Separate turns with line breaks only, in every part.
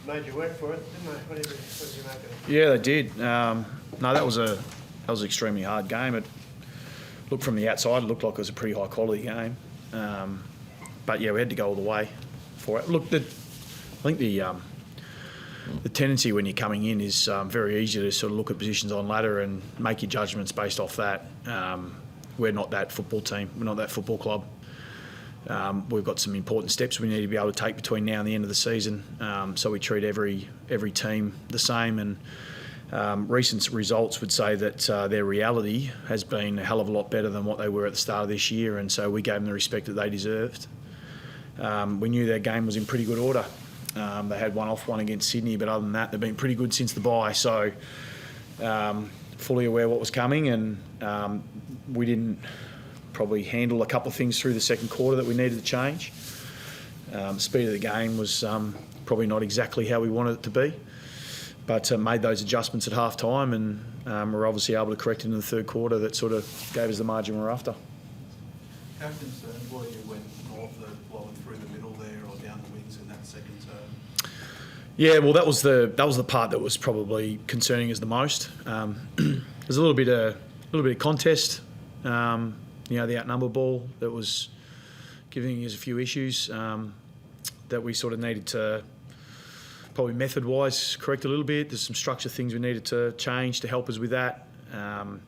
made you work for it, didn't they? What did you make of it?
Yeah, they did. No, that was an extremely hard game. It looked from the outside, it looked like it was a pretty high quality game. But yeah, we had to go all the way for it. Look, I think the tendency when you're coming in is very easy to sort of look at positions on ladder and make your judgments based off that. We're not that football team. We're not that football club. We've got some important steps we need to be able to take between now and the end of the season. So we treat every team the same, and recent results would say that their reality has been a hell of a lot better than what they were at the start of this year, and so we gave them the respect that they deserved. We knew their game was in pretty good order. They had one against Sydney, but other than that, they've been pretty good since the bye. So fully aware what was coming, and we didn't probably handle a couple of things through the second quarter that we needed to change. The speed of the game was probably not exactly how we wanted it to be, but made those adjustments at half time, and we're obviously able to correct it in the third quarter. That sort of gave us the margin we're after.
How concerned were you when North are blowing through the middle there or down the wings in that second term?
Yeah, well, that was the part that was probably concerning us the most. There's a little bit of contest. The outnumber ball that was giving us a few issues that we sort of needed to probably method-wise correct a little bit. There's some structure things we needed to change to help us with that. But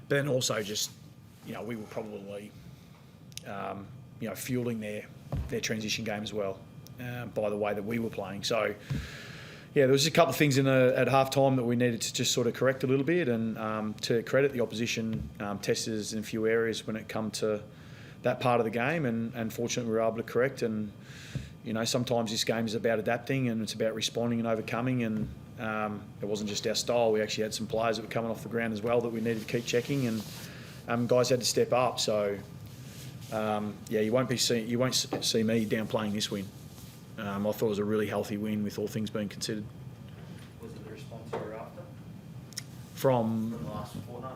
then also just, we were probably, fueling their transition game as well by the way that we were playing. So, yeah, there was a couple of things at half-time that we needed to just sort of correct a little bit, and to credit the opposition tested us in a few areas when it come to that part of the game, and fortunately we were able to correct. And, sometimes this game is about adapting and it's about responding and overcoming, and it wasn't just our style. We actually had some players that were coming off the ground as well that we needed to keep checking, and guys had to step up. So, you won't see me downplaying this win. I thought it was a really healthy win with all things being considered.
Was it the response you were after?
From
the last fortnight?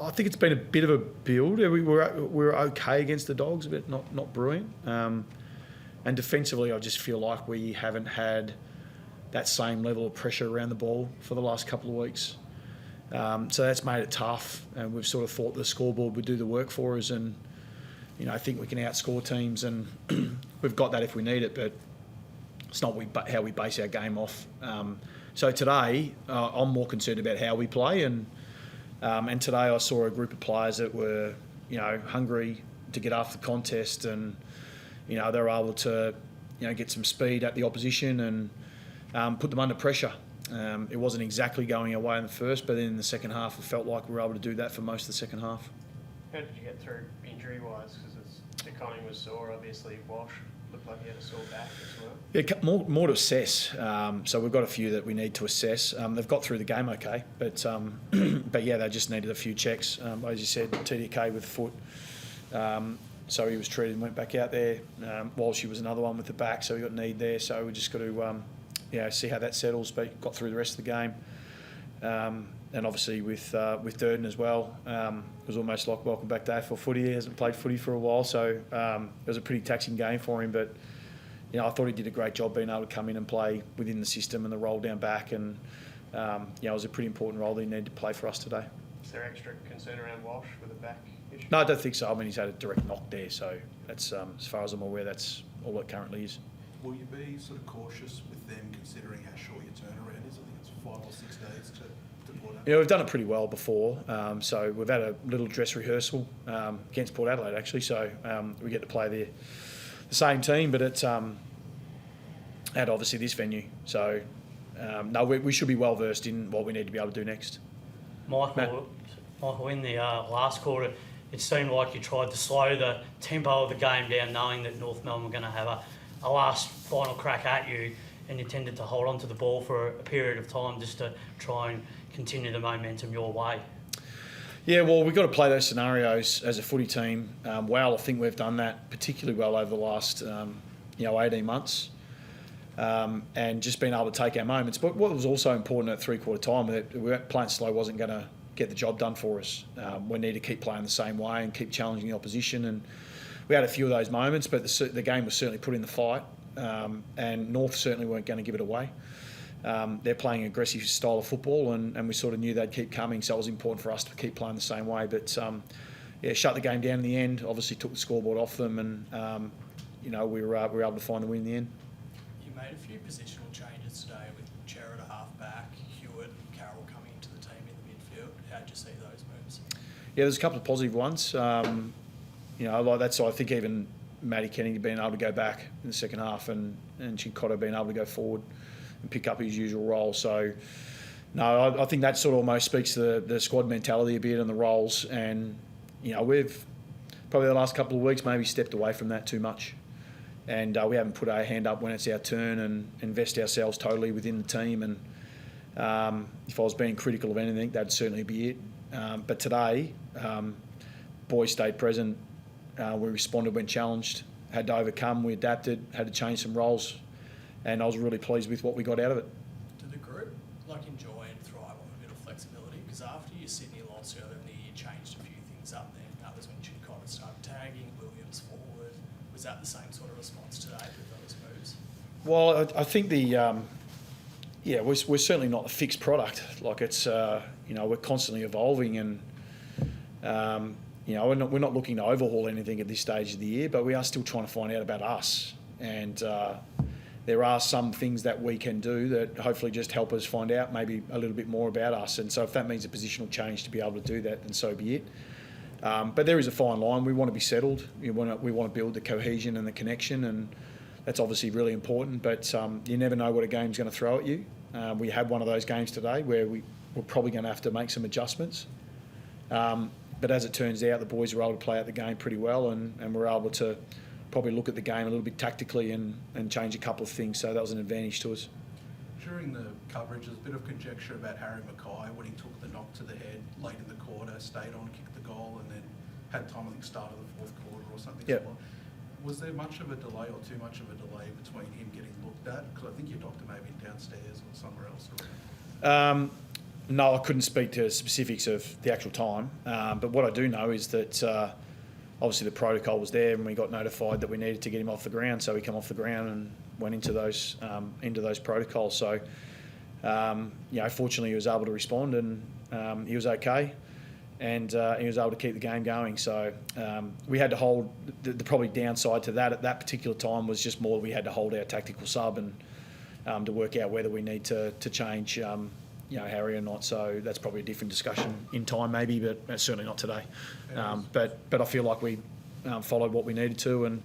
I think it's been a bit of a build. We were okay against the Dogs, but not brilliant. And defensively, I just feel like we haven't had that same level of pressure around the ball for the last couple of weeks. So that's made it tough, and we've sort of thought the scoreboard would do the work for us, and I think we can outscore teams, and we've got that if we need it, but it's not how we base our game off. So today, I'm more concerned about how we play, and today I saw a group of players that were, hungry to get after the contest, and they were able to, get some speed at the opposition and put them under pressure. It wasn't exactly going our way in the first, but then in the second half, it felt like we were able to do that for most of the second half.
How did you get through injury-wise? Because Connie was sore, obviously. Wash looked like he had a sore back as well.
Yeah, more to assess. So we've got a few that we need to assess. They've got through the game okay, but yeah, they just needed a few checks. As you said, TDK with foot. So he was treated and went back out there. Walsh was another one with the back, so we got need there. So we just got to see how that settles. But got through the rest of the game. And obviously with Durden as well, it was almost like welcome back to AFL footy. He hasn't played footy for a while, so it was a pretty taxing game for him. But I thought he did a great job being able to come in and play within the system and the roll down back, and it was a pretty important role that he needed to play for us today.
Is there extra concern around Walsh with a back issue?
No, I don't think so. I mean, he's had a direct knock there, so that's as far as I'm aware, that's all it currently is.
Will you be sort of cautious with them considering how short your turnaround is? I think it's 5 or 6 days to Port Adelaide.
We've done it pretty well before. So we've had a little dress rehearsal against Port Adelaide, actually. So we get to play the same team, but it's at obviously this venue. So no, we should be well versed in what we need to be able to do next.
Michael, in the last quarter, it seemed like you tried to slow the tempo of the game down, knowing that North Melbourne were going to have a last final crack at you, and you tended to hold on to the ball for a period of time just to try and continue the momentum your way.
Yeah, well, we've got to play those scenarios as a footy team well. I think we've done that particularly well over the last 18 months, and just being able to take our moments. But what was also important at three-quarter time, that playing slow wasn't going to get the job done for us. We need to keep playing the same way and keep challenging the opposition, and we had a few of those moments, but the game was certainly put in the fight. and North certainly weren't going to give it away. They're playing an aggressive style of football, and we sort of knew they'd keep coming, so it was important for us to keep playing the same way. But shut the game down in the end. Obviously took the scoreboard off them, and we were able to find the win in the end.
You made a few positional changes today with Cherrett at half-back, Hewitt and Carroll coming into the team in the midfield. How'd you see those moves?
Yeah, there's a couple of positive ones. Like that. So I think even Matty Kennedy being able to go back in the second half, and Chincotto being able to go forward and pick up his usual role. So, no, I think that sort of almost speaks to the squad mentality a bit and the roles. And, we've probably the last couple of weeks maybe stepped away from that too much. And we haven't put our hand up when it's our turn and invest ourselves totally within the team. And if I was being critical of anything, that'd certainly be it. But today, boys stayed present. We responded when challenged, had to overcome, we adapted, had to change some roles. And I was really pleased with what we got out of it.
Did the group enjoy and thrive on a bit of flexibility? Because after your Sydney loss earlier in the year, you changed a few things up there. That was when Chincotto started tagging, Williams forward. Was that the same sort of response today with those moves?
Well, I think we're certainly not a fixed product. We're constantly evolving, and we're not looking to overhaul anything at this stage of the year, but we are still trying to find out about us. And there are some things that we can do that hopefully just help us find out maybe a little bit more about us. And so if that means a positional change to be able to do that, then so be it. But there is a fine line. We want to be settled. We want to build the cohesion and the connection, and that's obviously really important. But you never know what a game's going to throw at you. We had one of those games today where we're probably going to have to make some adjustments. But as it turns out, the boys were able to play out the game pretty well, and were able to probably look at the game a little bit tactically and change a couple of things. So that was an advantage to us.
During the coverage, there's a bit of conjecture about Harry Mackay when he took the knock to the head late in the quarter, stayed on, kicked the goal, and then had time, I think, started the fourth quarter or something.
Yep.
Was there much of a delay or too much of a delay between him getting looked at? Because I think your doctor may have been downstairs or somewhere else.
No, I couldn't speak to specifics of the actual time. But what I do know is that obviously the protocol was there, and we got notified that we needed to get him off the ground. So he came off the ground and went into those protocols. So, fortunately he was able to respond, and he was okay. And he was able to keep the game going. So we had to hold, the probably downside to that at that particular time was just more we had to hold our tactical sub and to work out whether we need to change Harry or not. So that's probably a different discussion in time maybe, but certainly not today. But I feel like we followed what we needed to, and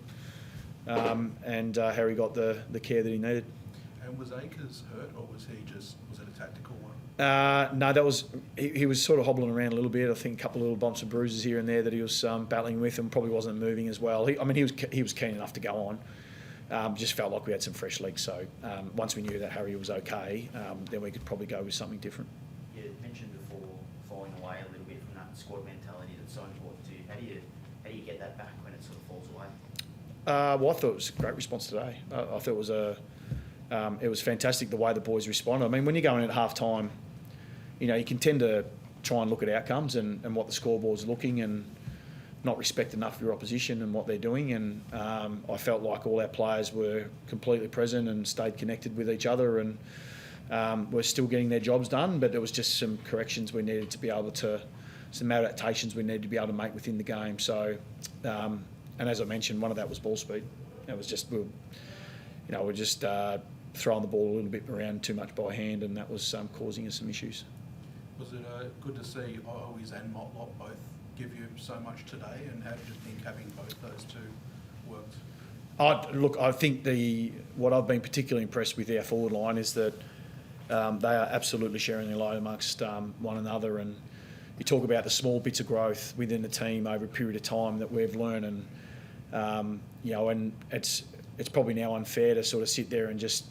Harry got the care that he needed.
And was Akers hurt, or was it a tactical one?
No, that was he was sort of hobbling around a little bit. I think a couple of little bumps and bruises here and there that he was battling with, and probably wasn't moving as well. He was keen enough to go on. Just felt like we had some fresh legs. So once we knew that Harry was okay, then we could probably go with something different.
You mentioned before falling away a little bit from that squad mentality that's so important to you. How do you get that back when it sort of falls away?
Well, I thought it was a great response today. I thought it was fantastic the way the boys responded. I mean, when you're going in at half time, you can tend to try and look at outcomes and what the scoreboard's looking, and not respect enough your opposition and what they're doing. And I felt like all our players were completely present and stayed connected with each other, and were still getting their jobs done. But there was just some corrections we needed to be able to, some adaptations we needed to be able to make within the game. So, and as I mentioned, one of that was ball speed. It was just we're just throwing the ball a little bit around too much by hand, and that was causing us some issues.
Was it good to see Owies and Motlop both give you so much today, and how did you think having both those two worked?
I think what I've been particularly impressed with our forward line is that they are absolutely sharing their load amongst one another, and you talk about the small bits of growth within the team over a period of time that we've learned, and and it's probably now unfair to sort of sit there and just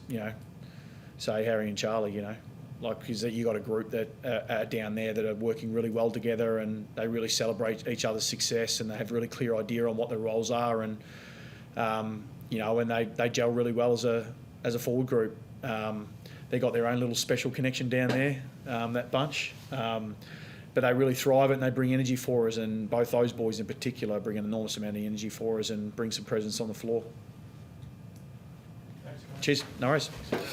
say Harry and Charlie, because you got a group that are down there that are working really well together, and they really celebrate each other's success, and they have really clear idea on what their roles are, and and they gel really well as a forward group. They got their own little special connection down there, that bunch, but they really thrive and they bring energy for us, and both those boys in particular bring an enormous amount of energy for us and bring some presence on the floor. Cheers. No worries.